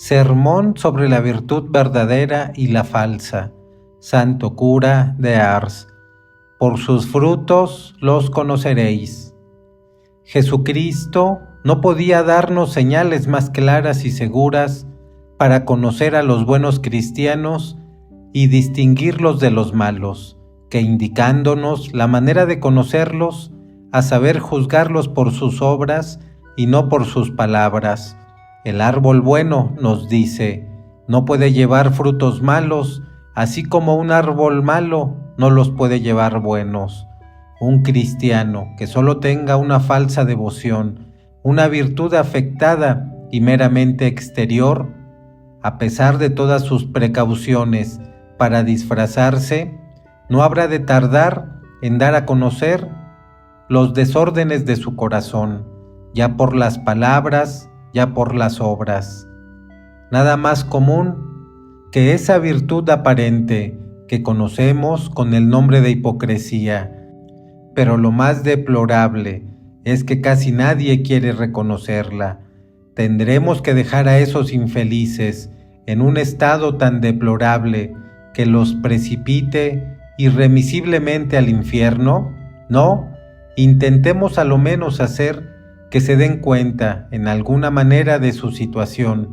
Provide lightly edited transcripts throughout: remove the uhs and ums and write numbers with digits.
Sermón sobre la virtud verdadera y la falsa. Santo cura de Ars. Por sus frutos los conoceréis. Jesucristo no podía darnos señales más claras y seguras para conocer a los buenos cristianos y distinguirlos de los malos, que indicándonos la manera de conocerlos, a saber juzgarlos por sus obras y no por sus palabras. El árbol bueno, nos dice, no puede llevar frutos malos, así como un árbol malo no los puede llevar buenos. Un cristiano que solo tenga una falsa devoción, una virtud afectada y meramente exterior, a pesar de todas sus precauciones para disfrazarse, no habrá de tardar en dar a conocer los desórdenes de su corazón, ya por las palabras, ya por las obras. Nada más común que esa virtud aparente que conocemos con el nombre de hipocresía, pero lo más deplorable es que casi nadie quiere reconocerla. Tendremos que dejar a esos infelices en un estado tan deplorable que los precipite irremisiblemente al infierno. No, intentemos a lo menos hacer que se den cuenta en alguna manera de su situación.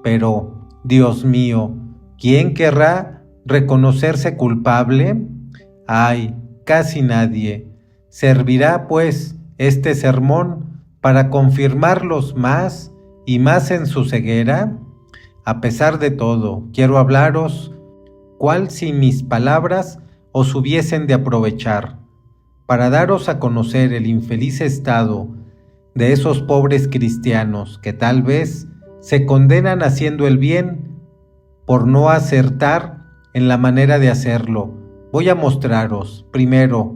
Pero, Dios mío, ¿quién querrá reconocerse culpable? ¡Ay, casi nadie! ¿Servirá, pues, este sermón para confirmarlos más y más en su ceguera? A pesar de todo, quiero hablaros cuál si mis palabras os hubiesen de aprovechar, para daros a conocer el infeliz estado de esos pobres cristianos que tal vez se condenan haciendo el bien por no acertar en la manera de hacerlo. Voy a mostraros, primero,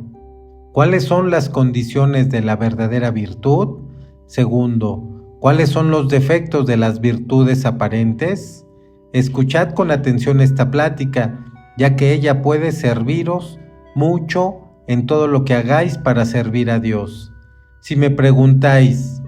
cuáles son las condiciones de la verdadera virtud. Segundo, cuáles son los defectos de las virtudes aparentes. Escuchad con atención esta plática, ya que ella puede serviros mucho en todo lo que hagáis para servir a Dios. Si me preguntáis,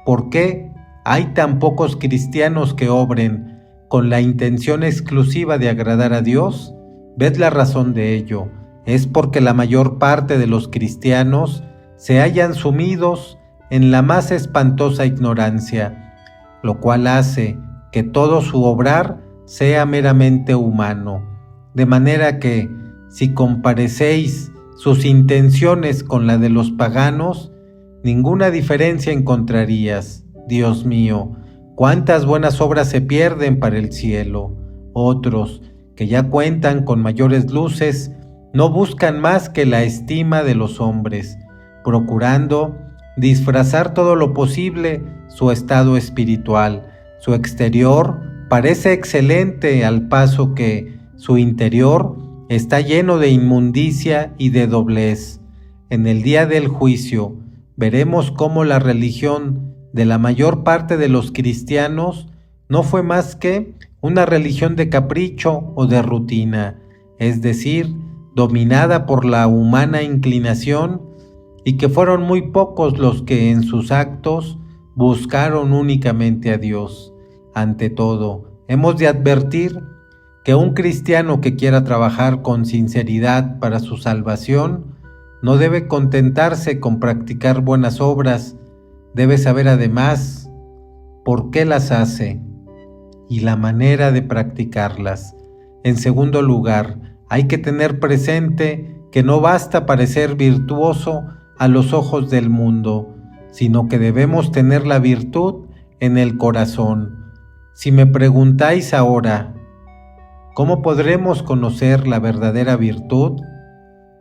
¿por qué hay tan pocos cristianos que obren con la intención exclusiva de agradar a Dios? Ved la razón de ello. Es porque la mayor parte de los cristianos se hallan sumidos en la más espantosa ignorancia, lo cual hace que todo su obrar sea meramente humano. De manera que, si comparecéis sus intenciones con la de los paganos, ninguna diferencia encontrarías. Dios mío, cuántas buenas obras se pierden para el cielo. Otros, que ya cuentan con mayores luces, no buscan más que la estima de los hombres, procurando disfrazar todo lo posible su estado espiritual. Su exterior parece excelente al paso que su interior está lleno de inmundicia y de doblez. En el día del juicio veremos cómo la religión de la mayor parte de los cristianos no fue más que una religión de capricho o de rutina, es decir, dominada por la humana inclinación, y que fueron muy pocos los que en sus actos buscaron únicamente a Dios. Ante todo, hemos de advertir que un cristiano que quiera trabajar con sinceridad para su salvación no debe contentarse con practicar buenas obras, debe saber además por qué las hace y la manera de practicarlas. En segundo lugar, hay que tener presente que no basta parecer virtuoso a los ojos del mundo, sino que debemos tener la virtud en el corazón. Si me preguntáis ahora, ¿cómo podremos conocer la verdadera virtud?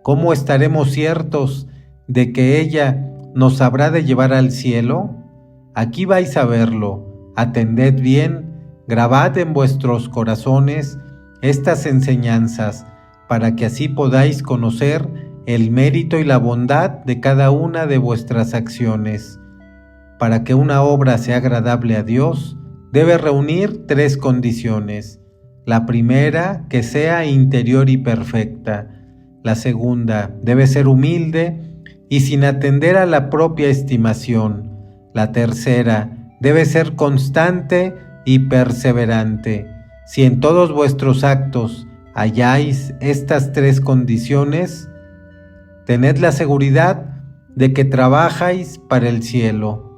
¿Cómo estaremos ciertos de que ella nos habrá de llevar al cielo? Aquí vais a verlo. Atended bien, grabad en vuestros corazones estas enseñanzas, para que así podáis conocer el mérito y la bondad de cada una de vuestras acciones. Para que una obra sea agradable a Dios, debe reunir 3 condiciones. La primera, que sea interior y perfecta. La segunda, debe ser humilde y sin atender a la propia estimación. La tercera, debe ser constante y perseverante. Si en todos vuestros actos halláis estas 3 condiciones, tened la seguridad de que trabajáis para el cielo.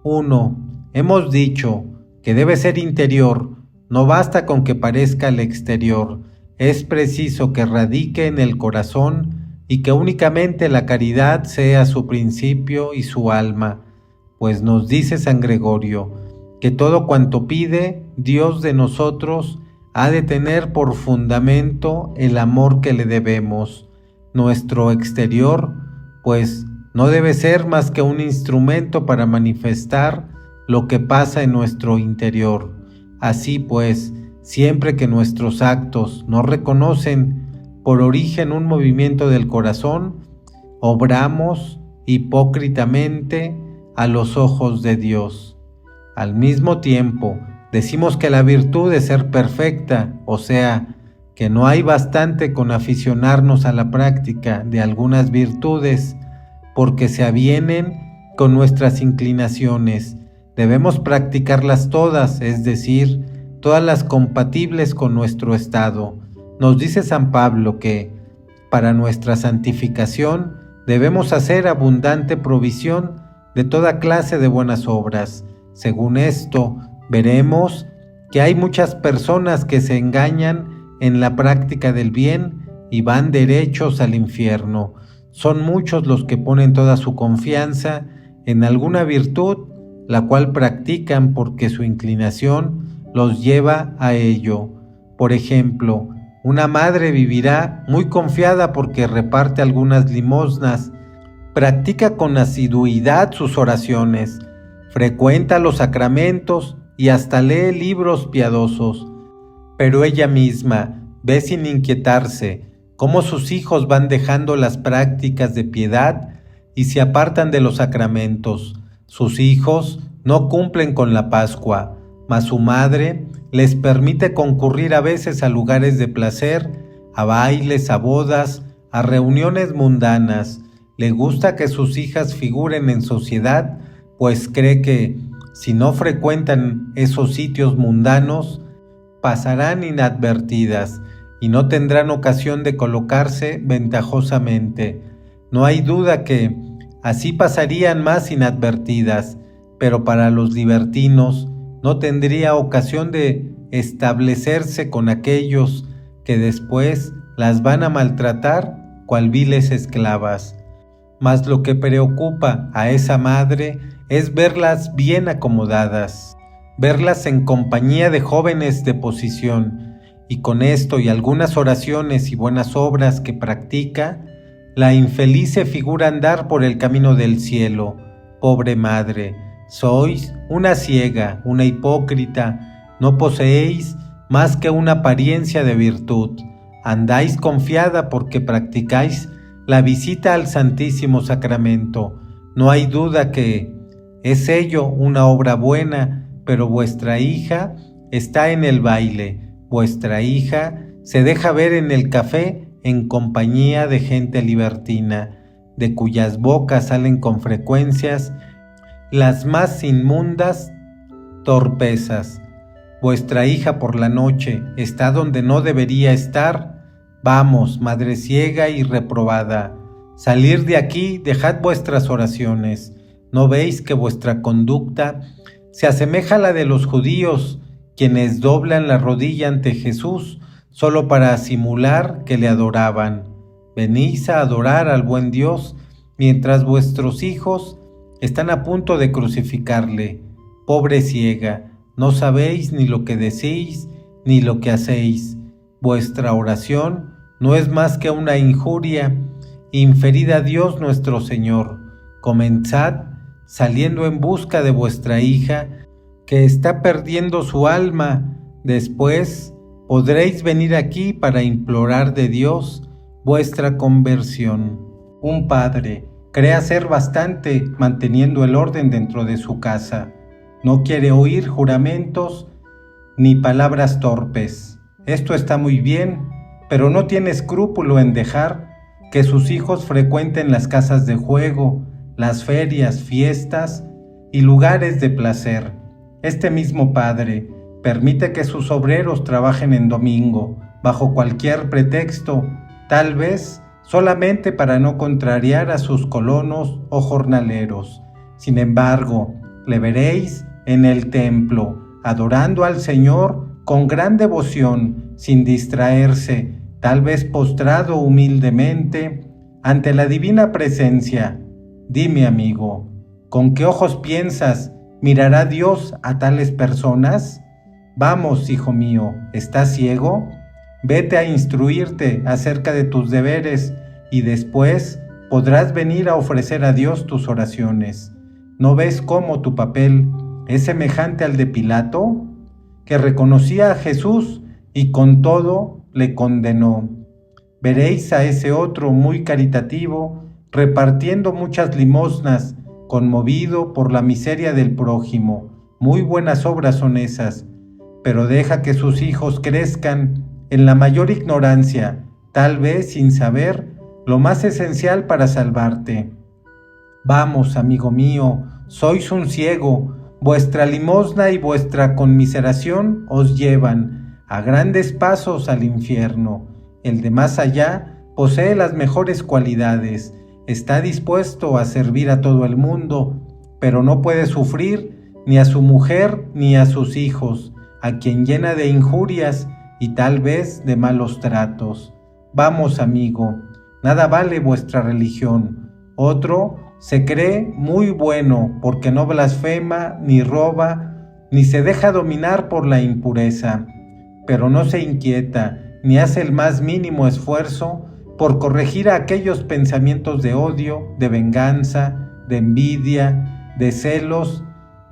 1. Hemos dicho que debe ser interior, no basta con que parezca al exterior, es preciso que radique en el corazón y que únicamente la caridad sea su principio y su alma, pues nos dice San Gregorio que todo cuanto pide Dios de nosotros ha de tener por fundamento el amor que le debemos. Nuestro exterior, pues, no debe ser más que un instrumento para manifestar lo que pasa en nuestro interior. Así pues, siempre que nuestros actos no reconocen por origen un movimiento del corazón, obramos hipócritamente a los ojos de Dios. Al mismo tiempo, decimos que la virtud es ser perfecta, o sea, que no hay bastante con aficionarnos a la práctica de algunas virtudes, porque se avienen con nuestras inclinaciones. Debemos practicarlas todas, es decir, todas las compatibles con nuestro estado. Nos dice San Pablo que, para nuestra santificación, debemos hacer abundante provisión de toda clase de buenas obras. Según esto, veremos que hay muchas personas que se engañan en la práctica del bien y van derechos al infierno. Son muchos los que ponen toda su confianza en alguna virtud, la cual practican porque su inclinación los lleva a ello. Por ejemplo, una madre vivirá muy confiada porque reparte algunas limosnas, practica con asiduidad sus oraciones, frecuenta los sacramentos y hasta lee libros piadosos. Pero ella misma ve sin inquietarse cómo sus hijos van dejando las prácticas de piedad y se apartan de los sacramentos. Sus hijos no cumplen con la Pascua, mas su madre les permite concurrir a veces a lugares de placer, a bailes, a bodas, a reuniones mundanas. Le gusta que sus hijas figuren en sociedad, pues cree que, si no frecuentan esos sitios mundanos, pasarán inadvertidas y no tendrán ocasión de colocarse ventajosamente. No hay duda que así pasarían más inadvertidas, pero para los libertinos no tendría ocasión de establecerse con aquellos que después las van a maltratar cual viles esclavas. Mas lo que preocupa a esa madre es verlas bien acomodadas, verlas en compañía de jóvenes de posición, y con esto y algunas oraciones y buenas obras que practica, la infeliz se figura andar por el camino del cielo. Pobre madre, sois una ciega, una hipócrita, no poseéis más que una apariencia de virtud. Andáis confiada porque practicáis la visita al Santísimo Sacramento. No hay duda que es ello una obra buena, pero vuestra hija está en el baile, vuestra hija se deja ver en el café en compañía de gente libertina, de cuyas bocas salen con frecuencias las más inmundas torpezas. Vuestra hija por la noche está donde no debería estar. Vamos, madre ciega y reprobada, salir de aquí, dejad vuestras oraciones. ¿No veis que vuestra conducta se asemeja a la de los judíos, quienes doblan la rodilla ante Jesús solo para simular que le adoraban? Venís a adorar al buen Dios mientras vuestros hijos están a punto de crucificarle. Pobre ciega, no sabéis ni lo que decís ni lo que hacéis. Vuestra oración no es más que una injuria inferida a Dios nuestro Señor. Comenzad saliendo en busca de vuestra hija, que está perdiendo su alma. Después podréis venir aquí para implorar de Dios vuestra conversión. Un padre cree hacer bastante manteniendo el orden dentro de su casa. No quiere oír juramentos ni palabras torpes. Esto está muy bien, pero no tiene escrúpulo en dejar que sus hijos frecuenten las casas de juego, las ferias, fiestas y lugares de placer. Este mismo padre permite que sus obreros trabajen en domingo, bajo cualquier pretexto, tal vez solamente para no contrariar a sus colonos o jornaleros. Sin embargo, le veréis en el templo, adorando al Señor con gran devoción, sin distraerse, tal vez postrado humildemente ante la divina presencia. Dime, amigo, ¿con qué ojos piensas mirará Dios a tales personas? Vamos, hijo mío, ¿estás ciego? Vete a instruirte acerca de tus deberes y después podrás venir a ofrecer a Dios tus oraciones. ¿No ves cómo tu papel es semejante al de Pilato, que reconocía a Jesús y con todo le condenó? Veréis a ese otro muy caritativo, repartiendo muchas limosnas, conmovido por la miseria del prójimo. Muy buenas obras son esas, pero deja que sus hijos crezcan en la mayor ignorancia, tal vez sin saber lo más esencial para salvarte. Vamos, amigo mío, sois un ciego, vuestra limosna y vuestra conmiseración os llevan a grandes pasos al infierno. El de más allá posee las mejores cualidades, está dispuesto a servir a todo el mundo, pero no puede sufrir ni a su mujer ni a sus hijos, a quien llena de injurias y tal vez de malos tratos. Vamos, amigo, nada vale vuestra religión. Otro se cree muy bueno porque no blasfema, ni roba, ni se deja dominar por la impureza, pero no se inquieta, ni hace el más mínimo esfuerzo por corregir a aquellos pensamientos de odio, de venganza, de envidia, de celos,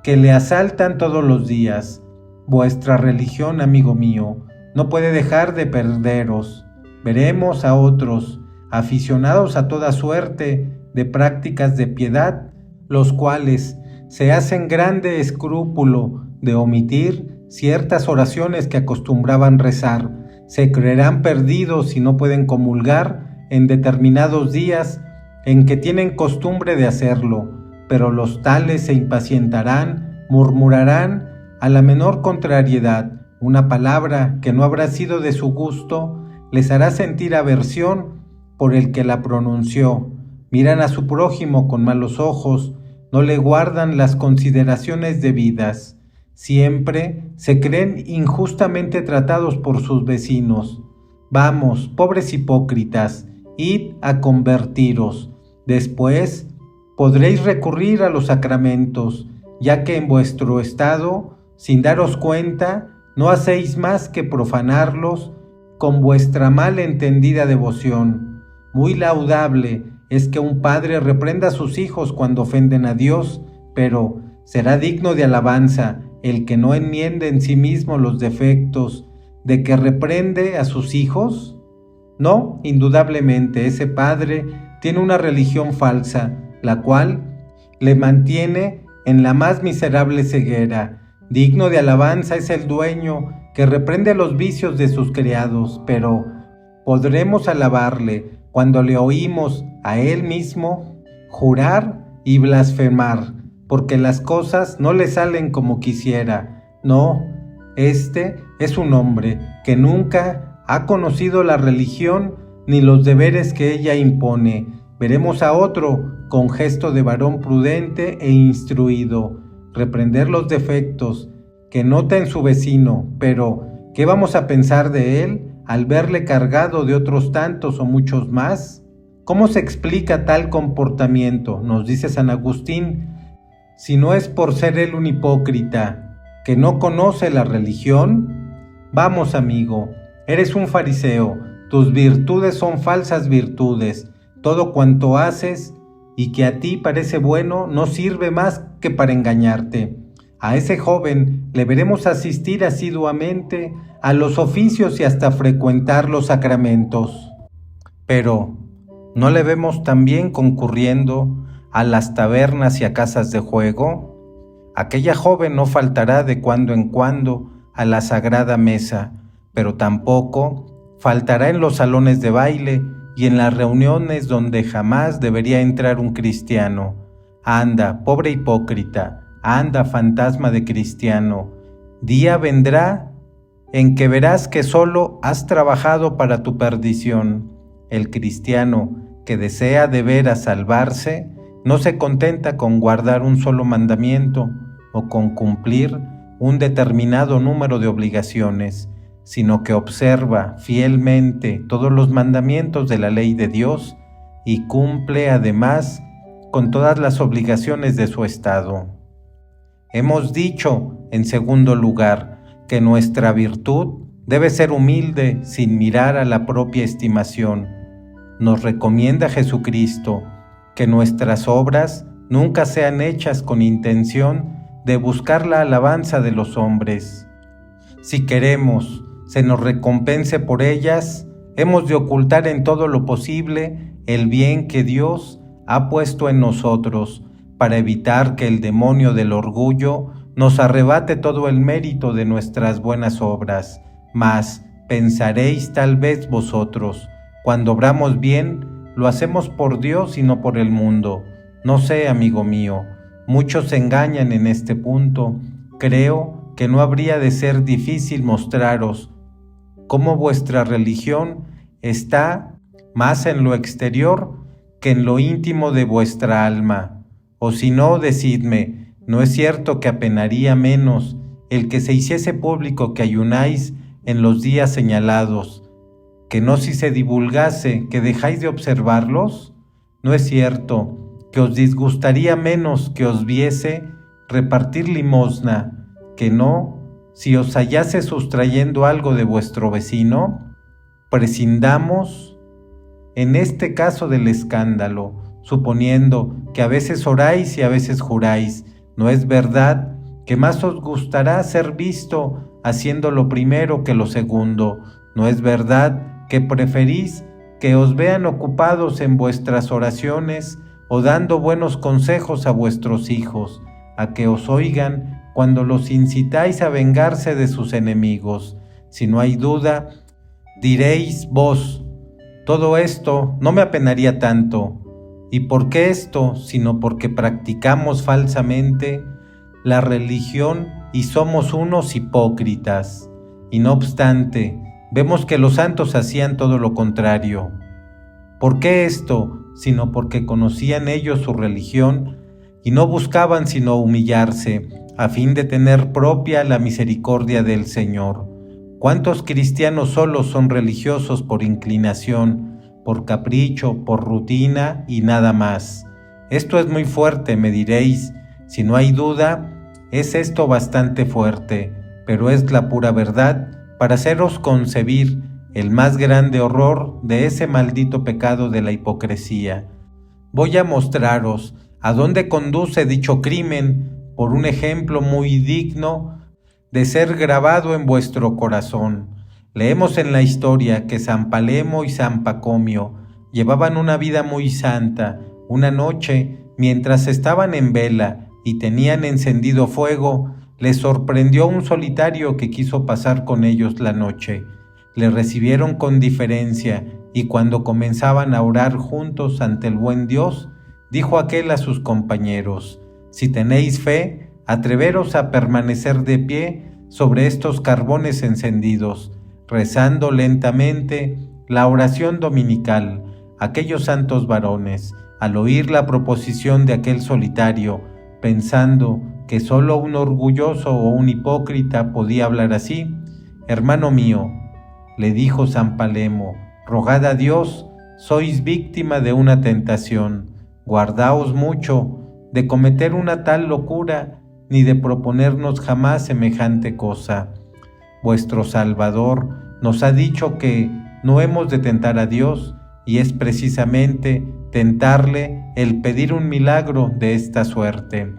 que le asaltan todos los días. Vuestra religión, amigo mío, no puede dejar de perderos. Veremos a otros, aficionados a toda suerte de prácticas de piedad, los cuales se hacen grande escrúpulo de omitir ciertas oraciones que acostumbraban rezar. Se creerán perdidos si no pueden comulgar en determinados días en que tienen costumbre de hacerlo, pero los tales se impacientarán, murmurarán a la menor contrariedad. Una palabra que no habrá sido de su gusto les hará sentir aversión por el que la pronunció. Miran a su prójimo con malos ojos, no le guardan las consideraciones debidas. Siempre se creen injustamente tratados por sus vecinos. Vamos, pobres hipócritas, id a convertiros. Después podréis recurrir a los sacramentos, ya que en vuestro estado, sin daros cuenta, no hacéis más que profanarlos con vuestra mal entendida devoción. Muy laudable es que un padre reprenda a sus hijos cuando ofenden a Dios, pero será digno de alabanza el que no enmiende en sí mismo los defectos de que reprende a sus hijos. No, indudablemente ese padre tiene una religión falsa, la cual le mantiene en la más miserable ceguera. Digno de alabanza es el dueño que reprende los vicios de sus criados, pero podremos alabarle cuando le oímos a él mismo jurar y blasfemar, porque las cosas no le salen como quisiera. No, este es un hombre que nunca ha conocido la religión ni los deberes que ella impone. Veremos a otro, con gesto de varón prudente e instruido, reprender los defectos que nota en su vecino, pero ¿qué vamos a pensar de él al verle cargado de otros tantos o muchos más? ¿Cómo se explica tal comportamiento? Nos dice San Agustín, si no es por ser él un hipócrita que no conoce la religión. Vamos, amigo, eres un fariseo, tus virtudes son falsas virtudes, todo cuanto haces y que a ti parece bueno no sirve más que para engañarte. A ese joven le veremos asistir asiduamente a los oficios y hasta frecuentar los sacramentos. Pero ¿no le vemos también concurriendo a las tabernas y a casas de juego? Aquella joven no faltará de cuando en cuando a la sagrada mesa, pero tampoco faltará en los salones de baile y en las reuniones donde jamás debería entrar un cristiano. Anda, pobre hipócrita, Anda, fantasma de cristiano, día vendrá en que verás que solo has trabajado para tu perdición. El cristiano que desea de veras salvarse no se contenta con guardar un solo mandamiento o con cumplir un determinado número de obligaciones, sino que observa fielmente todos los mandamientos de la ley de Dios y cumple además con todas las obligaciones de su estado. Hemos dicho, en segundo lugar, que nuestra virtud debe ser humilde sin mirar a la propia estimación. Nos recomienda Jesucristo que nuestras obras nunca sean hechas con intención de buscar la alabanza de los hombres. Si queremos se nos recompense por ellas, hemos de ocultar en todo lo posible el bien que Dios ha puesto en nosotros, para evitar que el demonio del orgullo nos arrebate todo el mérito de nuestras buenas obras. Mas pensaréis tal vez vosotros, cuando obramos bien, lo hacemos por Dios y no por el mundo. No sé, amigo mío, muchos se engañan en este punto. Creo que no habría de ser difícil mostraros cómo vuestra religión está más en lo exterior que en lo íntimo de vuestra alma. O si no, decidme, ¿no es cierto que apenaría menos el que se hiciese público que ayunáis en los días señalados, que no si se divulgase que dejáis de observarlos? ¿No es cierto que os disgustaría menos que os viese repartir limosna, que no si os hallase sustrayendo algo de vuestro vecino? Prescindamos en este caso del escándalo, suponiendo que a veces oráis y a veces juráis. ¿No es verdad que más os gustará ser visto haciendo lo primero que lo segundo? ¿No es verdad que preferís que os vean ocupados en vuestras oraciones o dando buenos consejos a vuestros hijos, a que os oigan cuando los incitáis a vengarse de sus enemigos? Si no hay duda, diréis vos, todo esto no me apenaría tanto. ¿Y por qué esto? Sino porque practicamos falsamente la religión y somos unos hipócritas. Y no obstante, vemos que los santos hacían todo lo contrario. ¿Por qué esto? Sino porque conocían ellos su religión y no buscaban sino humillarse, a fin de tener propia la misericordia del Señor. ¿Cuántos cristianos solos son religiosos por inclinación, por capricho, por rutina y nada más? Esto es muy fuerte, me diréis. Si no hay duda, es esto bastante fuerte, pero es la pura verdad para haceros concebir el más grande horror de ese maldito pecado de la hipocresía. Voy a mostraros a dónde conduce dicho crimen por un ejemplo muy digno de ser grabado en vuestro corazón. Leemos en la historia que San Palemo y San Pacomio llevaban una vida muy santa. Una noche, mientras estaban en vela y tenían encendido fuego, les sorprendió un solitario que quiso pasar con ellos la noche. Le recibieron con diferencia y cuando comenzaban a orar juntos ante el buen Dios, dijo aquel a sus compañeros: si tenéis fe, atreveros a permanecer de pie sobre estos carbones encendidos, rezando lentamente la oración dominical. Aquellos santos varones, al oír la proposición de aquel solitario, pensando que solo un orgulloso o un hipócrita podía hablar así: hermano mío, le dijo San Palemo, rogad a Dios, sois víctima de una tentación, guardaos mucho de cometer una tal locura, ni de proponernos jamás semejante cosa. Vuestro Salvador nos ha dicho que no hemos de tentar a Dios, y es precisamente tentarle el pedir un milagro de esta suerte.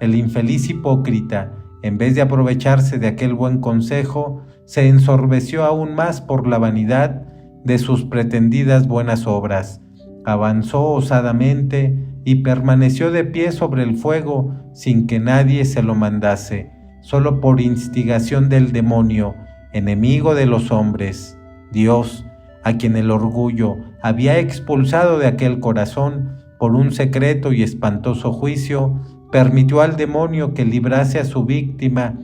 El infeliz hipócrita, en vez de aprovecharse de aquel buen consejo, se ensorbeció aún más por la vanidad de sus pretendidas buenas obras. Avanzó osadamente y permaneció de pie sobre el fuego sin que nadie se lo mandase, solo por instigación del demonio, enemigo de los hombres. Dios, a quien el orgullo había expulsado de aquel corazón por un secreto y espantoso juicio, permitió al demonio que librase a su víctima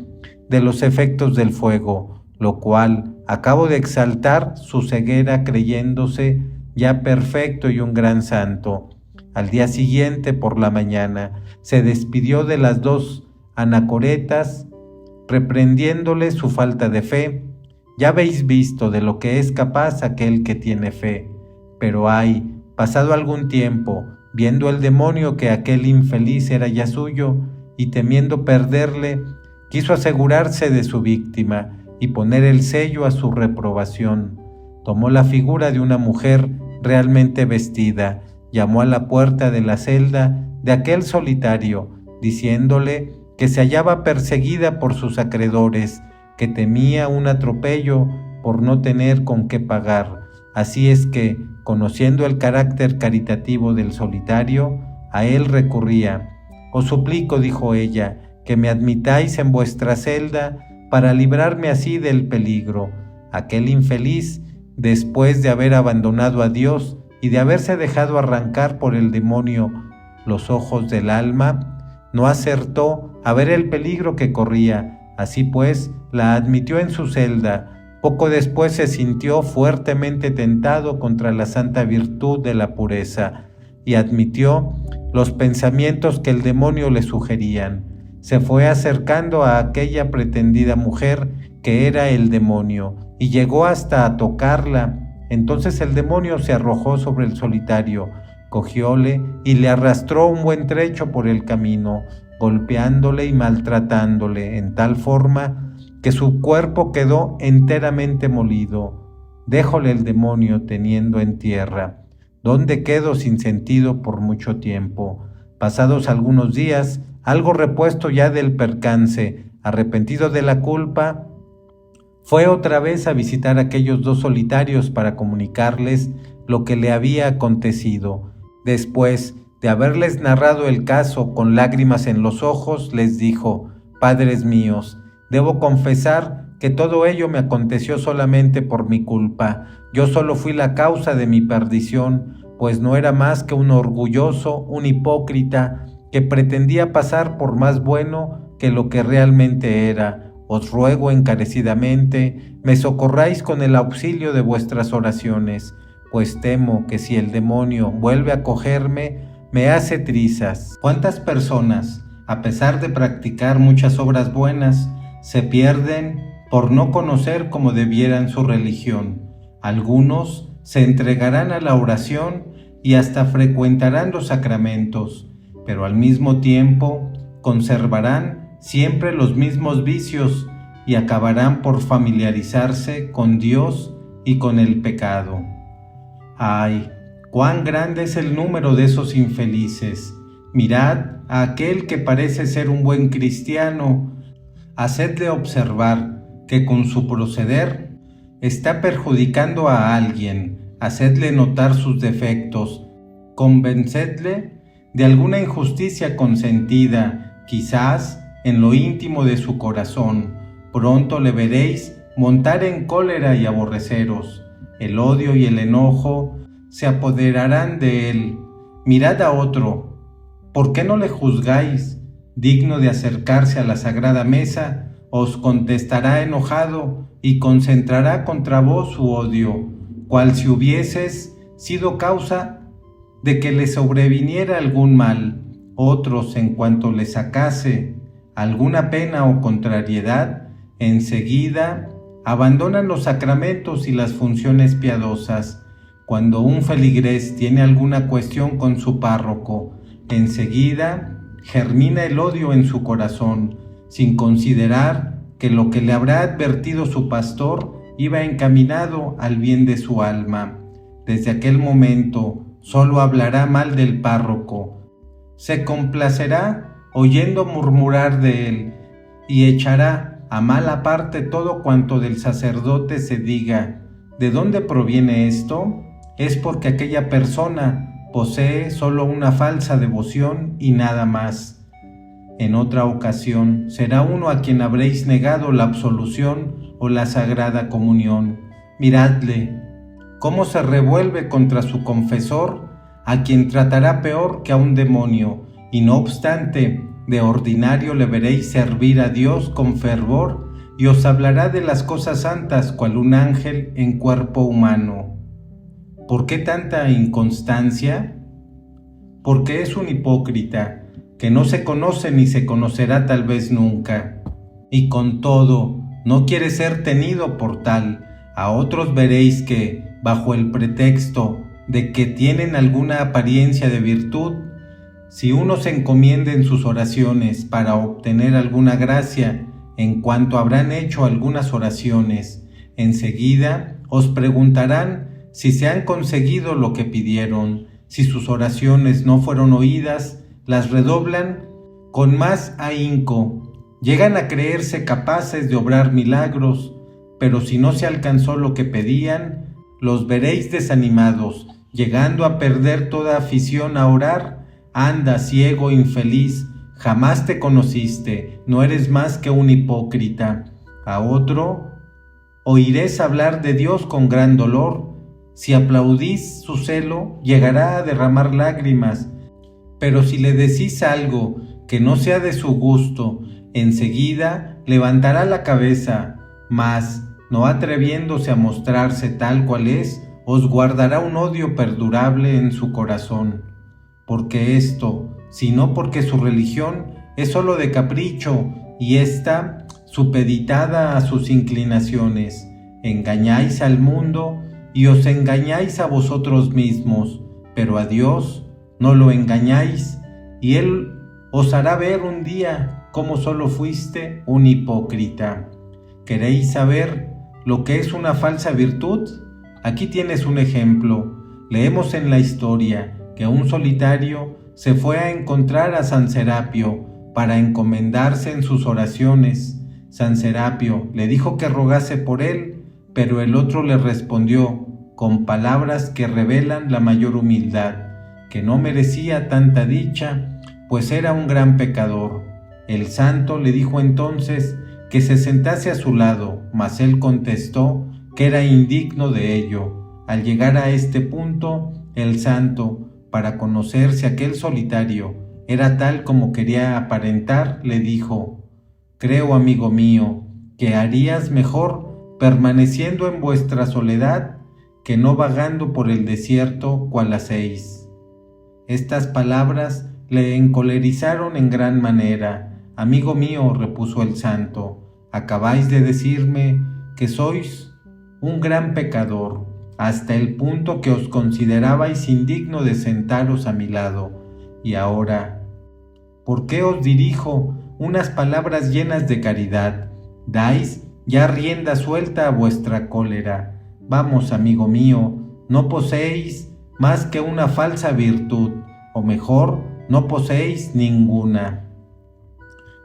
de los efectos del fuego, lo cual acabó de exaltar su ceguera creyéndose ya perfecto y un gran santo. Al día siguiente, por la mañana, se despidió de las dos anacoretas, reprendiéndole su falta de fe. Ya habéis visto de lo que es capaz aquel que tiene fe. Pero pasado algún tiempo, viendo el demonio que aquel infeliz era ya suyo, y temiendo perderle, quiso asegurarse de su víctima y poner el sello a su reprobación. Tomó la figura de una mujer realmente vestida, llamó a la puerta de la celda de aquel solitario, diciéndole que se hallaba perseguida por sus acreedores, que temía un atropello por no tener con qué pagar. Así es que, conociendo el carácter caritativo del solitario, a él recurría. «Os suplico», dijo ella, «que me admitáis en vuestra celda para librarme así del peligro». Aquel infeliz, después de haber abandonado a Dios y de haberse dejado arrancar por el demonio los ojos del alma, no acertó a ver el peligro que corría. Así pues, la admitió en su celda. Poco después se sintió fuertemente tentado contra la santa virtud de la pureza y admitió los pensamientos que el demonio le sugerían. Se fue acercando a aquella pretendida mujer que era el demonio y llegó hasta a tocarla. Entonces el demonio se arrojó sobre el solitario, cogióle y le arrastró un buen trecho por el camino, golpeándole y maltratándole en tal forma que su cuerpo quedó enteramente molido. Déjole el demonio teniendo en tierra, donde quedó sin sentido por mucho tiempo. Pasados algunos días, algo repuesto ya del percance, arrepentido de la culpa, fue otra vez a visitar a aquellos dos solitarios para comunicarles lo que le había acontecido. Después de haberles narrado el caso con lágrimas en los ojos, les dijo: «Padres míos, debo confesar que todo ello me aconteció solamente por mi culpa. Yo solo fui la causa de mi perdición, pues no era más que un orgulloso, un hipócrita, que pretendía pasar por más bueno que lo que realmente era. Os ruego encarecidamente me socorráis con el auxilio de vuestras oraciones, pues temo que si el demonio vuelve a cogerme, me hace trizas». ¿Cuántas personas, a pesar de practicar muchas obras buenas, se pierden por no conocer como debieran su religión? Algunos se entregarán a la oración y hasta frecuentarán los sacramentos, pero al mismo tiempo conservarán siempre los mismos vicios y acabarán por familiarizarse con Dios y con el pecado. ¡Ay! ¡Cuán grande es el número de esos infelices! Mirad a aquel que parece ser un buen cristiano, hacedle observar que con su proceder está perjudicando a alguien, hacedle notar sus defectos, convencedle de alguna injusticia consentida, quizás en lo íntimo de su corazón. Pronto le veréis montar en cólera y aborreceros. El odio y el enojo se apoderarán de él. Mirad a otro. ¿Por qué no le juzgáis? Digno de acercarse a la sagrada mesa, os contestará enojado y concentrará contra vos su odio, cual si hubieses sido causa de que le sobreviniera algún mal. Otros, en cuanto le sacase alguna pena o contrariedad, enseguida abandonan los sacramentos y las funciones piadosas. Cuando un feligrés tiene alguna cuestión con su párroco, enseguida germina el odio en su corazón, sin considerar que lo que le habrá advertido su pastor iba encaminado al bien de su alma. Desde aquel momento solo hablará mal del párroco, se complacerá oyendo murmurar de él y echará a mala parte todo cuanto del sacerdote se diga. ¿De dónde proviene esto? Es porque aquella persona posee solo una falsa devoción y nada más. En otra ocasión será uno a quien habréis negado la absolución o la sagrada comunión. Miradle, cómo se revuelve contra su confesor, a quien tratará peor que a un demonio, y no obstante, de ordinario le veréis servir a Dios con fervor y os hablará de las cosas santas cual un ángel en cuerpo humano. ¿Por qué tanta inconstancia? Porque es un hipócrita, que no se conoce ni se conocerá tal vez nunca, y con todo no quiere ser tenido por tal. A otros veréis que, bajo el pretexto de que tienen alguna apariencia de virtud, si uno se encomienda en sus oraciones para obtener alguna gracia, en cuanto habrán hecho algunas oraciones, enseguida os preguntarán si se han conseguido lo que pidieron. Si sus oraciones no fueron oídas, las redoblan con más ahínco. Llegan a creerse capaces de obrar milagros, pero si no se alcanzó lo que pedían, los veréis desanimados, llegando a perder toda afición a orar. Anda, ciego infeliz, jamás te conociste, no eres más que un hipócrita. A otro oiréis hablar de Dios con gran dolor. Si aplaudís su celo, llegará a derramar lágrimas, pero si le decís algo que no sea de su gusto, enseguida levantará la cabeza, mas, no atreviéndose a mostrarse tal cual es, os guardará un odio perdurable en su corazón. Porque esto, sino porque su religión es sólo de capricho y está supeditada a sus inclinaciones, engañáis al mundo y os engañáis a vosotros mismos, pero a Dios no lo engañáis, y Él os hará ver un día cómo solo fuiste un hipócrita. ¿Queréis saber lo que es una falsa virtud? Aquí tienes un ejemplo. Leemos en la historia que un solitario se fue a encontrar a San Serapio para encomendarse en sus oraciones. San Serapio le dijo que rogase por él, pero el otro le respondió con palabras que revelan la mayor humildad, que no merecía tanta dicha, pues era un gran pecador. El santo le dijo entonces que se sentase a su lado, mas él contestó que era indigno de ello. Al llegar a este punto, el santo, para conocer si aquel solitario era tal como quería aparentar, le dijo: «Creo, amigo mío, que harías mejor permaneciendo en vuestra soledad que no vagando por el desierto cual hacéis». Estas palabras le encolerizaron en gran manera. «Amigo mío», repuso el santo, «acabáis de decirme que sois un gran pecador, hasta el punto que os considerabais indigno de sentaros a mi lado. Y ahora, ¿por qué os dirijo unas palabras llenas de caridad? Dais ya rienda suelta a vuestra cólera. Vamos, amigo mío, no poseéis más que una falsa virtud, o mejor, no poseéis ninguna».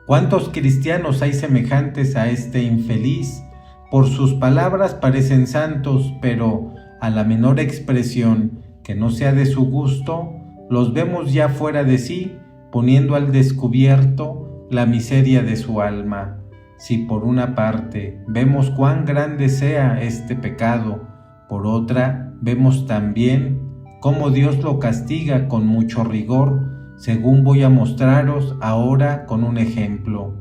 ¿Cuántos cristianos hay semejantes a este infeliz? Por sus palabras parecen santos, pero a la menor expresión que no sea de su gusto, los vemos ya fuera de sí, poniendo al descubierto la miseria de su alma. Si por una parte vemos cuán grande sea este pecado, por otra vemos también cómo Dios lo castiga con mucho rigor, según voy a mostraros ahora con un ejemplo.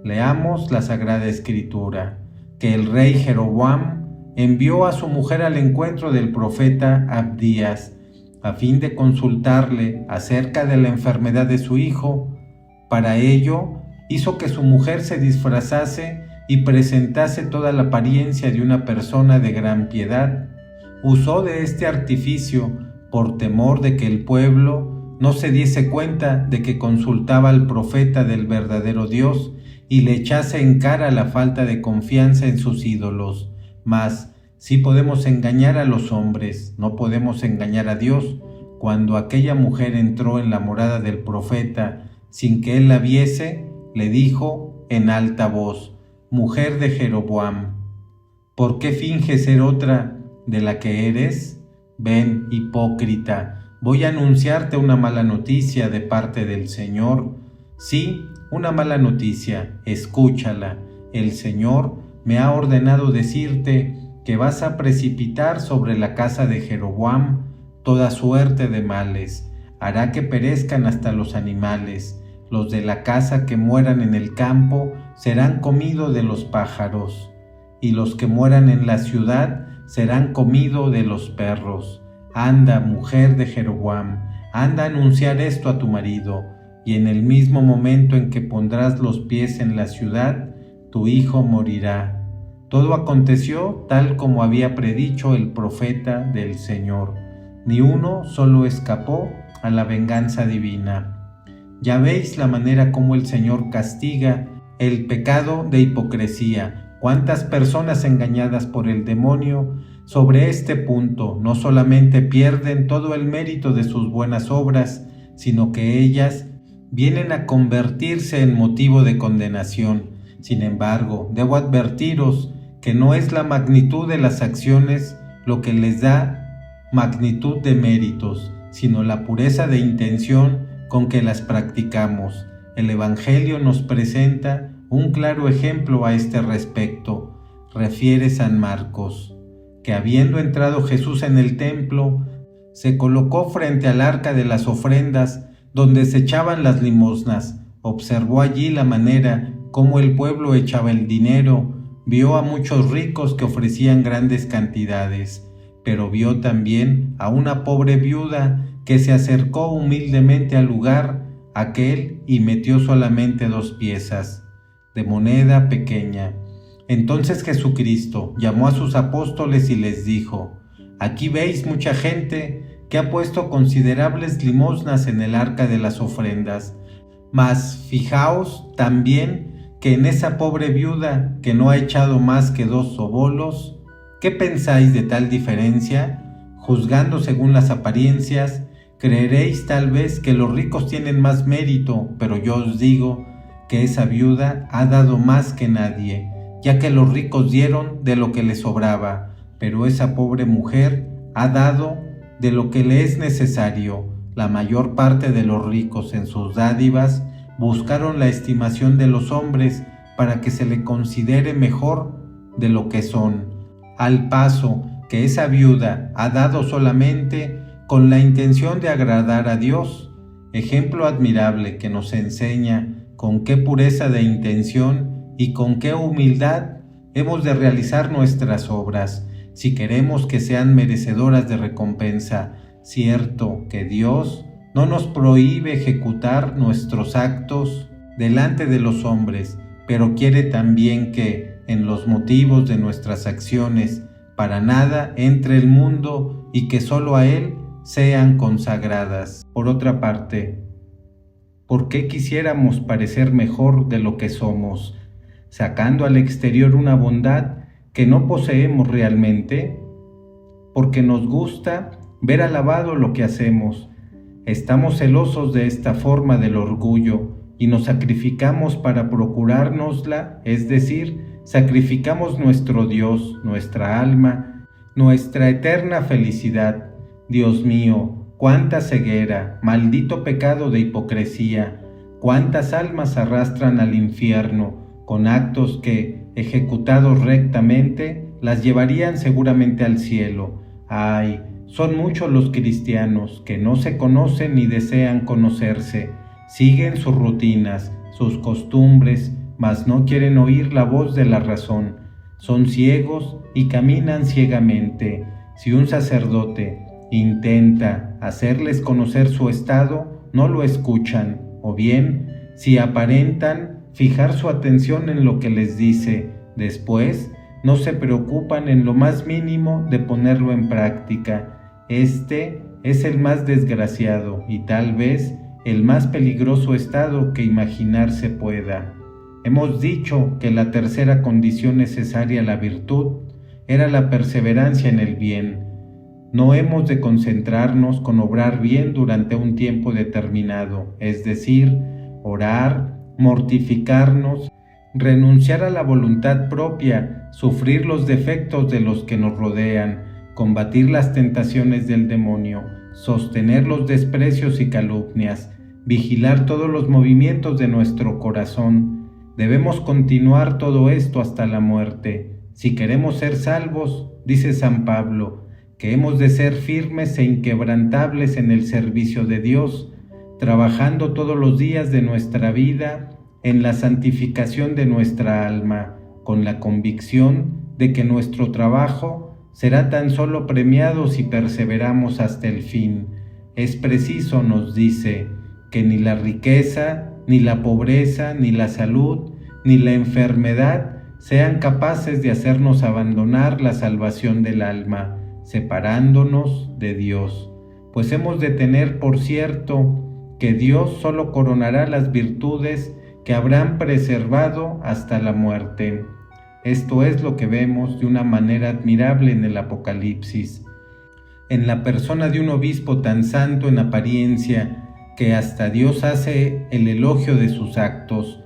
Leamos la Sagrada Escritura, que el rey Jeroboam envió a su mujer al encuentro del profeta Abdías, a fin de consultarle acerca de la enfermedad de su hijo. Para ello, hizo que su mujer se disfrazase y presentase toda la apariencia de una persona de gran piedad. Usó de este artificio por temor de que el pueblo no se diese cuenta de que consultaba al profeta del verdadero Dios y le echase en cara la falta de confianza en sus ídolos. Mas sí podemos engañar a los hombres, no podemos engañar a Dios. Cuando aquella mujer entró en la morada del profeta sin que él la viese, le dijo en alta voz: «Mujer de Jeroboam, ¿por qué finges ser otra de la que eres? Ven, hipócrita, voy a anunciarte una mala noticia de parte del Señor. Sí, una mala noticia, escúchala. El Señor me ha ordenado decirte que vas a precipitar sobre la casa de Jeroboam toda suerte de males. Hará que perezcan hasta los animales, Los de la casa que mueran en el campo serán comidos de los pájaros, y los que mueran en la ciudad serán comidos de los perros. Anda, mujer de Jeroboam, anda a anunciar esto a tu marido, y en el mismo momento en que pondrás los pies en la ciudad, tu hijo morirá. Todo aconteció tal como había predicho el profeta del Señor. Ni uno solo escapó a la venganza divina. Ya veis la manera como el Señor castiga el pecado de hipocresía. Cuántas personas engañadas por el demonio sobre este punto no solamente pierden todo el mérito de sus buenas obras, sino que ellas vienen a convertirse en motivo de condenación. Sin embargo, debo advertiros que no es la magnitud de las acciones lo que les da magnitud de méritos, sino la pureza de intención con que las practicamos. El Evangelio nos presenta un claro ejemplo a este respecto. Refiere San Marcos, que habiendo entrado Jesús en el templo, se colocó frente al arca de las ofrendas, donde se echaban las limosnas. Observó allí la manera como el pueblo echaba el dinero, vio a muchos ricos que ofrecían grandes cantidades, pero vio también a una pobre viuda que se acercó humildemente al lugar aquel y metió solamente 2 piezas de moneda pequeña. Entonces Jesucristo llamó a sus apóstoles y les dijo: Aquí veis mucha gente que ha puesto considerables limosnas en el arca de las ofrendas, mas fijaos también que en esa pobre viuda que no ha echado más que 2 obolos. ¿Qué pensáis de tal diferencia? Juzgando según las apariencias, creeréis tal vez que los ricos tienen más mérito, pero yo os digo que esa viuda ha dado más que nadie, ya que los ricos dieron de lo que les sobraba, pero esa pobre mujer ha dado de lo que le es necesario. La mayor parte de los ricos en sus dádivas buscaron la estimación de los hombres para que se le considere mejor de lo que son, al paso que esa viuda ha dado solamente con la intención de agradar a Dios. Ejemplo admirable que nos enseña con qué pureza de intención y con qué humildad hemos de realizar nuestras obras, si queremos que sean merecedoras de recompensa. Cierto que Dios no nos prohíbe ejecutar nuestros actos delante de los hombres, pero quiere también que en los motivos de nuestras acciones para nada entre el mundo y que solo a Él sean consagradas. Por otra parte, ¿por qué quisiéramos parecer mejor de lo que somos, sacando al exterior una bondad que no poseemos realmente? Porque nos gusta ver alabado lo que hacemos. Estamos celosos de esta forma del orgullo y nos sacrificamos para procurárnosla, es decir, sacrificamos nuestro Dios, nuestra alma, nuestra eterna felicidad. Dios mío, cuánta ceguera, maldito pecado de hipocresía, cuántas almas arrastran al infierno con actos que, ejecutados rectamente, las llevarían seguramente al cielo. Ay, son muchos los cristianos que no se conocen ni desean conocerse, siguen sus rutinas, sus costumbres, mas no quieren oír la voz de la razón. Son ciegos y caminan ciegamente. Si un sacerdote intenta hacerles conocer su estado, no lo escuchan, o bien, si aparentan fijar su atención en lo que les dice, después no se preocupan en lo más mínimo de ponerlo en práctica. Este es el más desgraciado y tal vez el más peligroso estado que imaginarse pueda. Hemos dicho que la tercera condición necesaria a la virtud era la perseverancia en el bien. No hemos de concentrarnos con obrar bien durante un tiempo determinado, es decir, orar, mortificarnos, renunciar a la voluntad propia, sufrir los defectos de los que nos rodean, combatir las tentaciones del demonio, sostener los desprecios y calumnias, vigilar todos los movimientos de nuestro corazón. Debemos continuar todo esto hasta la muerte. Si queremos ser salvos, dice San Pablo, que hemos de ser firmes e inquebrantables en el servicio de Dios, trabajando todos los días de nuestra vida en la santificación de nuestra alma, con la convicción de que nuestro trabajo será tan solo premiado si perseveramos hasta el fin. Es preciso, nos dice, que ni la riqueza, ni la pobreza, ni la salud, ni la enfermedad sean capaces de hacernos abandonar la salvación del alma, separándonos de Dios. Pues hemos de tener por cierto que Dios solo coronará las virtudes que habrán preservado hasta la muerte. Esto es lo que vemos de una manera admirable en el Apocalipsis, en la persona de un obispo tan santo en apariencia que hasta Dios hace el elogio de sus actos.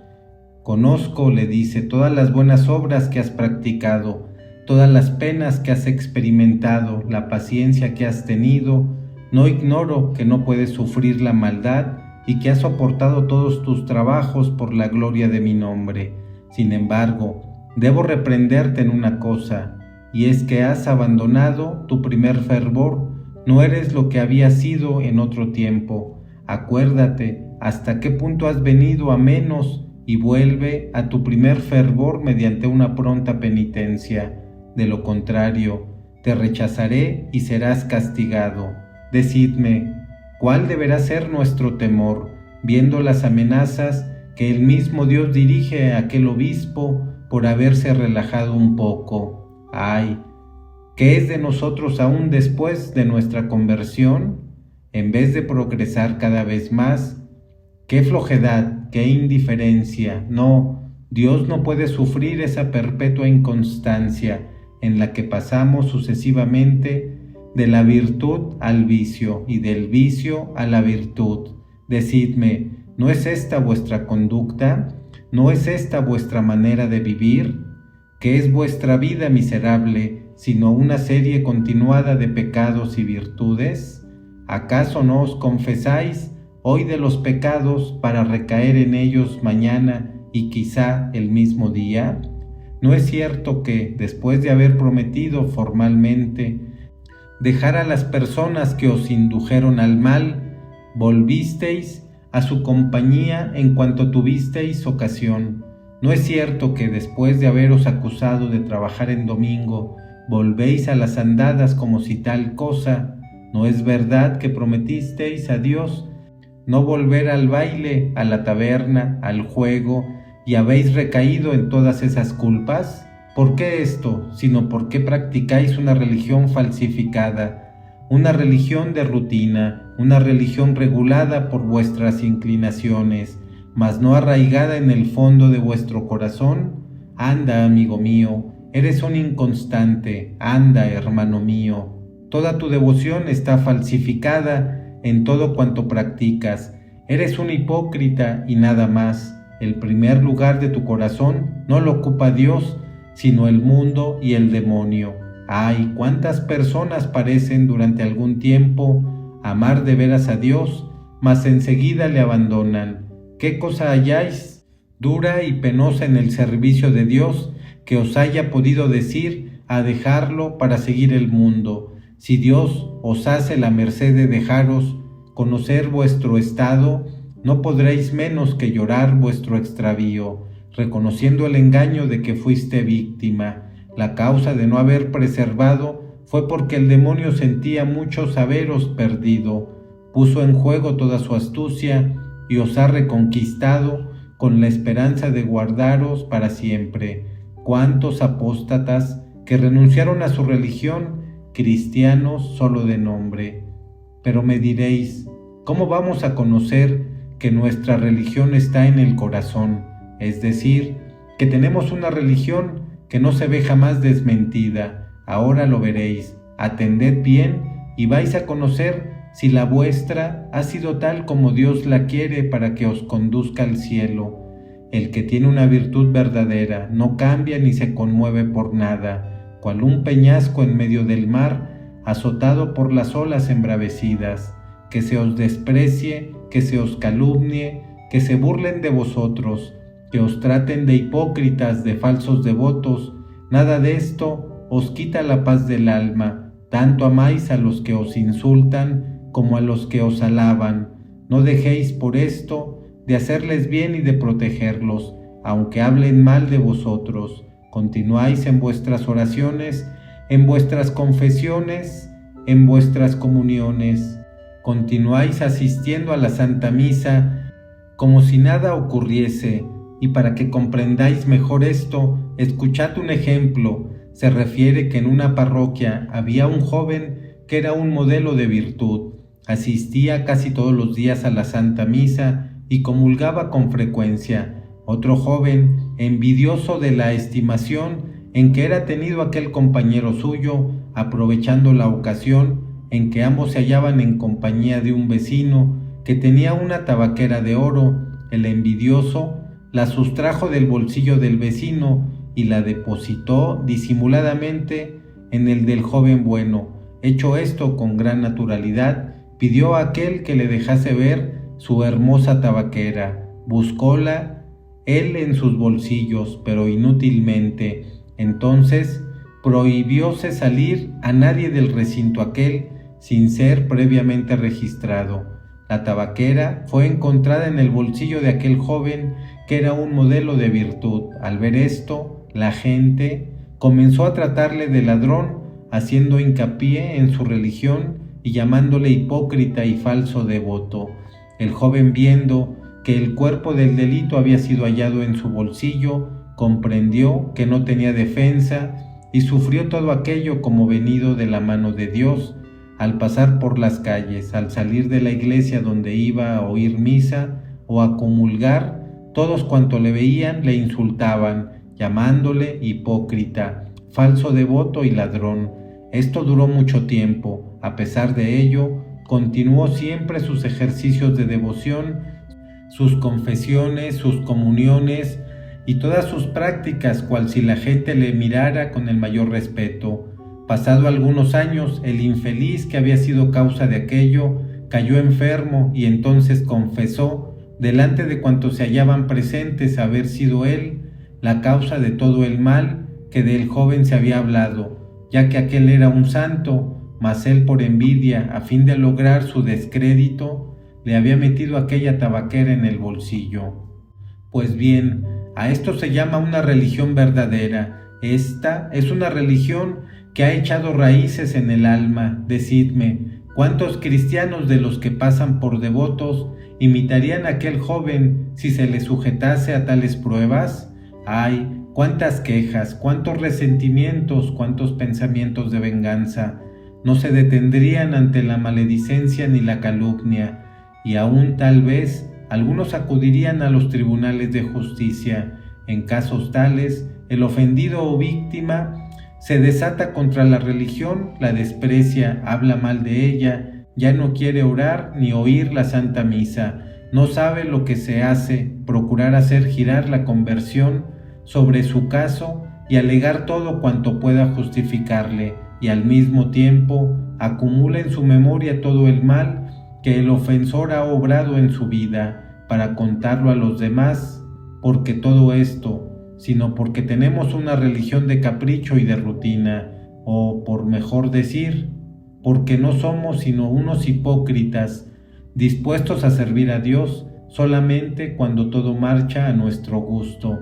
Conozco, le dice, todas las buenas obras que has practicado, todas las penas que has experimentado, la paciencia que has tenido. No ignoro que no puedes sufrir la maldad y que has soportado todos tus trabajos por la gloria de mi nombre. Sin embargo, debo reprenderte en una cosa, y es que has abandonado tu primer fervor. No eres lo que habías sido en otro tiempo. Acuérdate hasta qué punto has venido a menos y vuelve a tu primer fervor mediante una pronta penitencia. De lo contrario, te rechazaré y serás castigado. Decidme, ¿cuál deberá ser nuestro temor, viendo las amenazas que el mismo Dios dirige a aquel obispo por haberse relajado un poco? ¡Ay! ¿Qué es de nosotros aún después de nuestra conversión? En vez de progresar cada vez más, ¡qué flojedad, qué indiferencia! No, Dios no puede sufrir esa perpetua inconstancia en la que pasamos sucesivamente de la virtud al vicio y del vicio a la virtud. Decidme, ¿no es esta vuestra conducta? ¿No es esta vuestra manera de vivir? ¿Qué es vuestra vida miserable, sino una serie continuada de pecados y virtudes? ¿Acaso no os confesáis hoy de los pecados para recaer en ellos mañana y quizá el mismo día? ¿No es cierto que, después de haber prometido formalmente dejar a las personas que os indujeron al mal, volvisteis a su compañía en cuanto tuvisteis ocasión? ¿No es cierto que, después de haberos acusado de trabajar en domingo, volvéis a las andadas como si tal cosa? ¿No es verdad que prometisteis a Dios no volver al baile, a la taberna, al juego, y habéis recaído en todas esas culpas? ¿Por qué esto, sino porque practicáis una religión falsificada, una religión de rutina, una religión regulada por vuestras inclinaciones, mas no arraigada en el fondo de vuestro corazón? Anda, amigo mío, eres un inconstante. Anda, hermano mío, toda tu devoción está falsificada en todo cuanto practicas. Eres un hipócrita y nada más. El primer lugar de tu corazón no lo ocupa Dios, sino el mundo y el demonio. ¡Ay! ¿Cuántas personas parecen durante algún tiempo amar de veras a Dios, mas enseguida le abandonan? ¿Qué cosa halláis dura y penosa en el servicio de Dios que os haya podido decir a dejarlo para seguir el mundo? Si Dios os hace la merced de dejaros conocer vuestro estado, no podréis menos que llorar vuestro extravío, reconociendo el engaño de que fuiste víctima. La causa de no haber preservado fue porque el demonio sentía mucho haberos perdido, puso en juego toda su astucia y os ha reconquistado con la esperanza de guardaros para siempre. ¿Cuántos apóstatas que renunciaron a su religión, cristianos solo de nombre? Pero me diréis, ¿cómo vamos a conocer que nuestra religión está en el corazón? Es decir, que tenemos una religión que no se ve jamás desmentida. Ahora lo veréis. Atended bien y vais a conocer si la vuestra ha sido tal como Dios la quiere para que os conduzca al cielo. El que tiene una virtud verdadera no cambia ni se conmueve por nada, cual un peñasco en medio del mar, azotado por las olas embravecidas. Que se os desprecie, que se os calumnie, que se burlen de vosotros, que os traten de hipócritas, de falsos devotos, nada de esto os quita la paz del alma. Tanto amáis a los que os insultan como a los que os alaban. No dejéis por esto de hacerles bien y de protegerlos, aunque hablen mal de vosotros. Continuáis en vuestras oraciones, en vuestras confesiones, en vuestras comuniones. Continuáis asistiendo a la Santa Misa como si nada ocurriese. Y para que comprendáis mejor esto, escuchad un ejemplo. Se refiere que en una parroquia había un joven que era un modelo de virtud. Asistía casi todos los días a la Santa Misa y comulgaba con frecuencia. Otro joven, envidioso de la estimación en que era tenido aquel compañero suyo, aprovechando la ocasión en que ambos se hallaban en compañía de un vecino que tenía una tabaquera de oro, el envidioso la sustrajo del bolsillo del vecino y la depositó disimuladamente en el del joven bueno. Hecho esto con gran naturalidad, pidió a aquel que le dejase ver su hermosa tabaquera. Buscóla él en sus bolsillos, pero inútilmente. Entonces prohibióse salir a nadie del recinto aquel sin ser previamente registrado. La tabaquera fue encontrada en el bolsillo de aquel joven que era un modelo de virtud. Al ver esto, la gente comenzó a tratarle de ladrón, haciendo hincapié en su religión y llamándole hipócrita y falso devoto. El joven, viendo que el cuerpo del delito había sido hallado en su bolsillo, comprendió que no tenía defensa y sufrió todo aquello como venido de la mano de Dios. Al pasar por las calles, al salir de la iglesia donde iba a oír misa o a comulgar, todos cuanto le veían le insultaban, llamándole hipócrita, falso devoto y ladrón. Esto duró mucho tiempo. A pesar de ello, continuó siempre sus ejercicios de devoción, sus confesiones, sus comuniones y todas sus prácticas, cual si la gente le mirara con el mayor respeto. Pasado algunos años, el infeliz que había sido causa de aquello cayó enfermo y entonces confesó delante de cuantos se hallaban presentes haber sido él la causa de todo el mal que del joven se había hablado, ya que aquel era un santo, mas él por envidia, a fin de lograr su descrédito, le había metido aquella tabaquera en el bolsillo. Pues bien, a esto se llama una religión verdadera. Esta es una religión que ha echado raíces en el alma. Decidme, ¿cuántos cristianos de los que pasan por devotos imitarían a aquel joven si se le sujetase a tales pruebas? ¡Ay! ¡Cuántas quejas, cuántos resentimientos, cuántos pensamientos de venganza! No se detendrían ante la maledicencia ni la calumnia, y aún tal vez algunos acudirían a los tribunales de justicia. En casos tales, el ofendido o víctima se desata contra la religión, la desprecia, habla mal de ella, ya no quiere orar ni oír la Santa Misa, no sabe lo que se hace, procurar hacer girar la conversión sobre su caso y alegar todo cuanto pueda justificarle, y al mismo tiempo acumula en su memoria todo el mal que el ofensor ha obrado en su vida, para contarlo a los demás, porque todo esto, sino porque tenemos una religión de capricho y de rutina, o por mejor decir, porque no somos sino unos hipócritas, dispuestos a servir a Dios solamente cuando todo marcha a nuestro gusto.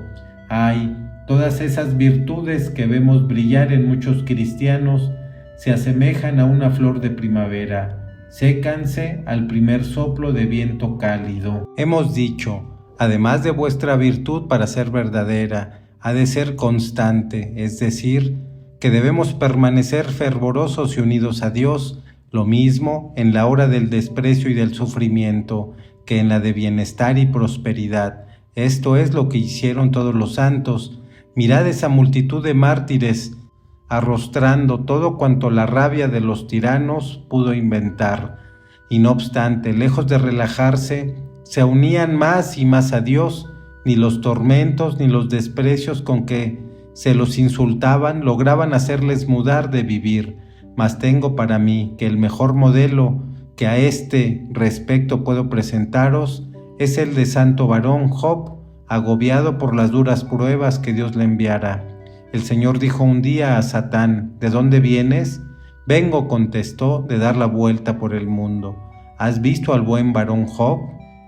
Ay, todas esas virtudes que vemos brillar en muchos cristianos se asemejan a una flor de primavera, sécanse al primer soplo de viento cálido. Hemos dicho, además de vuestra virtud para ser verdadera, ha de ser constante, es decir, que debemos permanecer fervorosos y unidos a Dios, lo mismo en la hora del desprecio y del sufrimiento, que en la de bienestar y prosperidad. Esto es lo que hicieron todos los santos. Mirad esa multitud de mártires, arrostrando todo cuanto la rabia de los tiranos pudo inventar, y no obstante, lejos de relajarse, se unían más y más a Dios. Ni los tormentos ni los desprecios con que se los insultaban lograban hacerles mudar de vivir. Mas tengo para mí que el mejor modelo que a este respecto puedo presentaros es el de santo varón Job, agobiado por las duras pruebas que Dios le enviara. El Señor dijo un día a Satán: ¿De dónde vienes? Vengo, contestó, de dar la vuelta por el mundo. ¿Has visto al buen varón Job?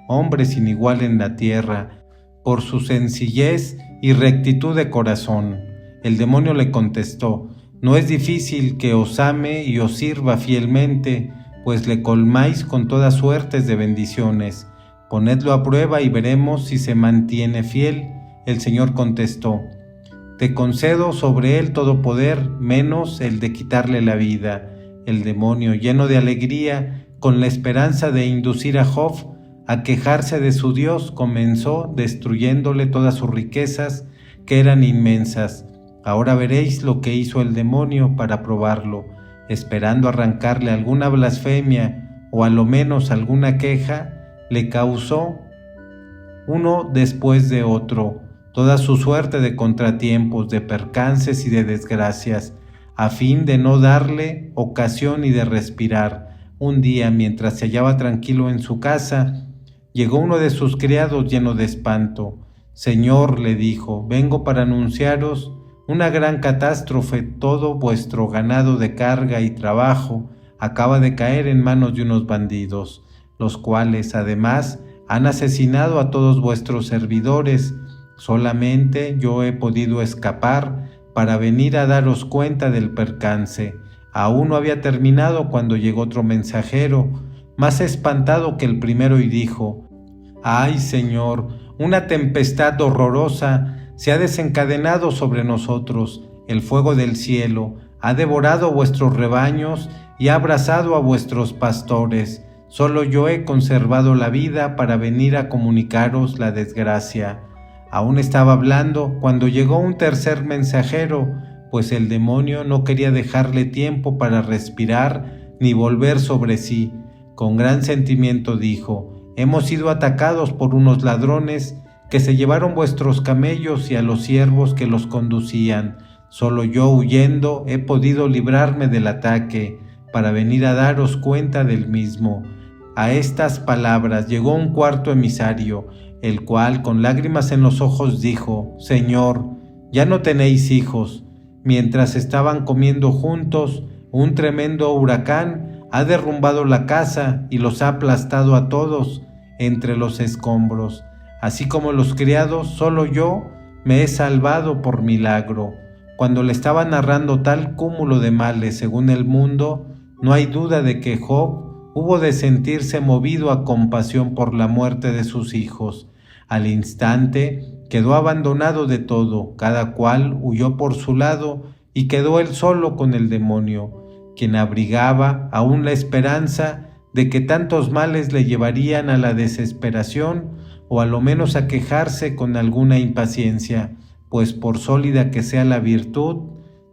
Hombre sin igual en la tierra, por su sencillez y rectitud de corazón. El demonio le contestó: no es difícil que os ame y os sirva fielmente, pues le colmáis con todas suertes de bendiciones. Ponedlo a prueba y veremos si se mantiene fiel. El Señor contestó: te concedo sobre él todo poder, menos el de quitarle la vida. El demonio, lleno de alegría, con la esperanza de inducir a Job a quejarse de su Dios, comenzó destruyéndole todas sus riquezas, que eran inmensas. Ahora veréis lo que hizo el demonio para probarlo, esperando arrancarle alguna blasfemia o a lo menos alguna queja, le causó uno después de otro toda su suerte de contratiempos, de percances y de desgracias, a fin de no darle ocasión ni de respirar. Un día, mientras se hallaba tranquilo en su casa, llegó uno de sus criados lleno de espanto. Señor, le dijo, vengo para anunciaros una gran catástrofe. Todo vuestro ganado de carga y trabajo acaba de caer en manos de unos bandidos, los cuales además han asesinado a todos vuestros servidores. Solamente yo he podido escapar para venir a daros cuenta del percance. Aún no había terminado cuando llegó otro mensajero, más espantado que el primero, y dijo: ¡ay, Señor! Una tempestad horrorosa se ha desencadenado sobre nosotros. El fuego del cielo ha devorado vuestros rebaños y ha abrasado a vuestros pastores. Solo yo he conservado la vida para venir a comunicaros la desgracia. Aún estaba hablando cuando llegó un tercer mensajero, pues el demonio no quería dejarle tiempo para respirar ni volver sobre sí. Con gran sentimiento dijo: hemos sido atacados por unos ladrones que se llevaron vuestros camellos y a los siervos que los conducían. Solo yo, huyendo, he podido librarme del ataque para venir a daros cuenta del mismo. A estas palabras llegó un cuarto emisario, el cual con lágrimas en los ojos dijo: Señor, ya no tenéis hijos. Mientras estaban comiendo juntos, un tremendo huracán ha derrumbado la casa y los ha aplastado a todos entre los escombros. Así como los criados, solo yo me he salvado por milagro. Cuando le estaba narrando tal cúmulo de males según el mundo, no hay duda de que Job hubo de sentirse movido a compasión por la muerte de sus hijos. Al instante quedó abandonado de todo, cada cual huyó por su lado y quedó él solo con el demonio, quien abrigaba aún la esperanza de que tantos males le llevarían a la desesperación o a lo menos a quejarse con alguna impaciencia, pues por sólida que sea la virtud,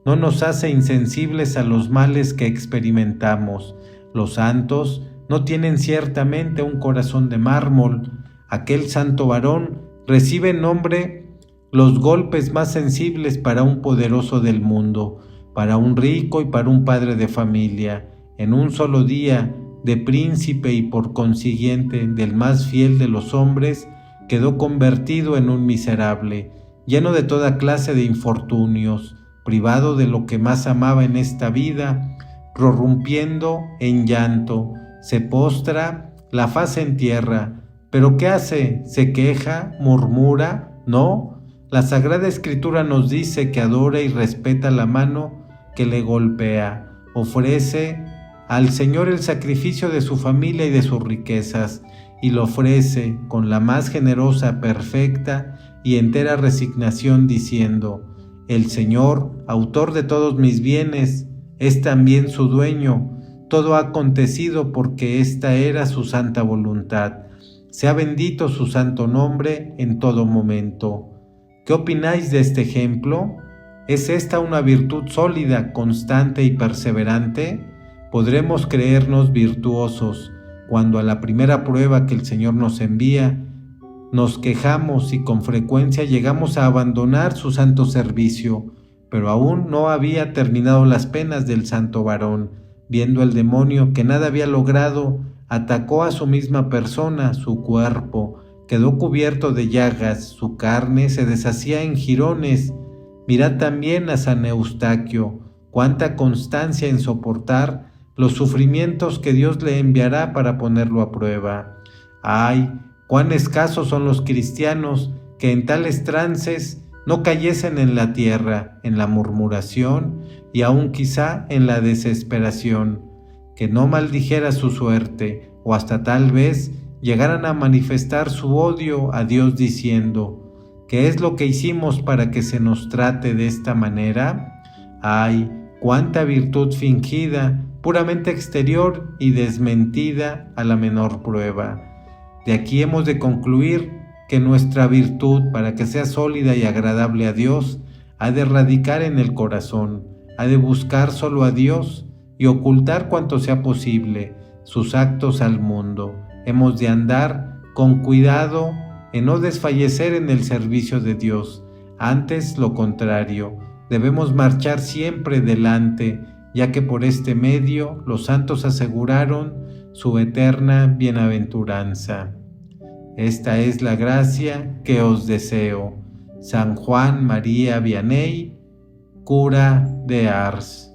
no nos hace insensibles a los males que experimentamos. Los santos no tienen ciertamente un corazón de mármol. Aquel santo varón recibe en nombre los golpes más sensibles para un poderoso del mundo, para un rico y para un padre de familia. En un solo día, de príncipe y por consiguiente del más fiel de los hombres, quedó convertido en un miserable, lleno de toda clase de infortunios, privado de lo que más amaba en esta vida, prorrumpiendo en llanto, se postra la faz en tierra. ¿Pero qué hace? ¿Se queja? ¿Murmura? No, la Sagrada Escritura nos dice que adora y respeta la mano que le golpea. Ofrece al Señor el sacrificio de su familia y de sus riquezas, y lo ofrece con la más generosa, perfecta y entera resignación, diciendo: el Señor, autor de todos mis bienes, es también su dueño. Todo ha acontecido porque esta era su santa voluntad. Sea bendito su santo nombre en todo momento. ¿Qué opináis de este ejemplo? ¿Es esta una virtud sólida, constante y perseverante? Podremos creernos virtuosos cuando a la primera prueba que el Señor nos envía, nos quejamos y con frecuencia llegamos a abandonar su santo servicio. Pero aún no había terminado las penas del santo varón. Viendo el demonio que nada había logrado, atacó a su misma persona. Su cuerpo quedó cubierto de llagas, su carne se deshacía en jirones. Mirad también a San Eustaquio, cuánta constancia en soportar los sufrimientos que Dios le enviará para ponerlo a prueba. ¡Ay, cuán escasos son los cristianos que en tales trances no cayesen en la tierra, en la murmuración y aún quizá en la desesperación, que no maldijera su suerte o hasta tal vez llegaran a manifestar su odio a Dios diciendo: ¿qué es lo que hicimos para que se nos trate de esta manera? ¡Ay, cuánta virtud fingida, puramente exterior y desmentida a la menor prueba! De aquí hemos de concluir que nuestra virtud, para que sea sólida y agradable a Dios, ha de radicar en el corazón, ha de buscar solo a Dios y ocultar cuanto sea posible sus actos al mundo. Hemos de andar con cuidado en no desfallecer en el servicio de Dios. Antes, lo contrario, debemos marchar siempre delante, ya que por este medio los santos aseguraron su eterna bienaventuranza. Esta es la gracia que os deseo. San Juan María Vianney, cura de Ars.